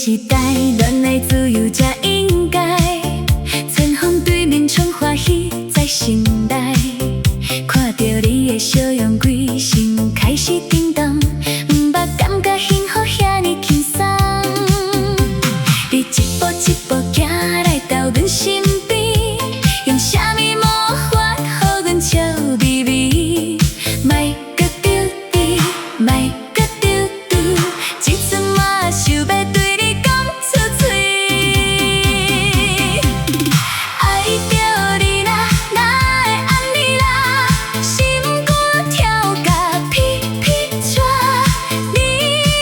时代，恋爱自由才应该。春风对面春花喜在心内，看着你的笑容，规心开始震动，毋捌感觉幸福遐尼轻松。你一步一步行来到阮身边，用啥物魔法，予阮笑眯眯，莫搁丢滴，莫搁丢丢，一阵嘛想要对你讲出嘴。爱着你啦，哪会安尼啦？心肝跳甲噼噼转，你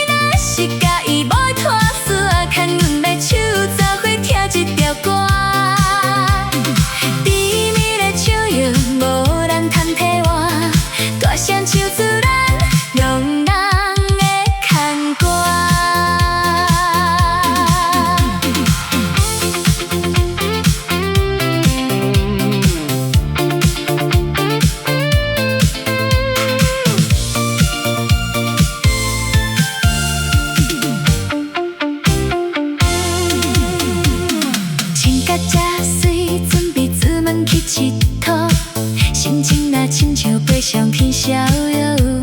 若是介意，无拖丝，牵阮的手，做伙听一条歌。甜蜜的笑容，无人通替换，大声唱出咱两人的牵挂。穿甲这水，准备出门去佚佗，心情若亲像飞上天逍遥。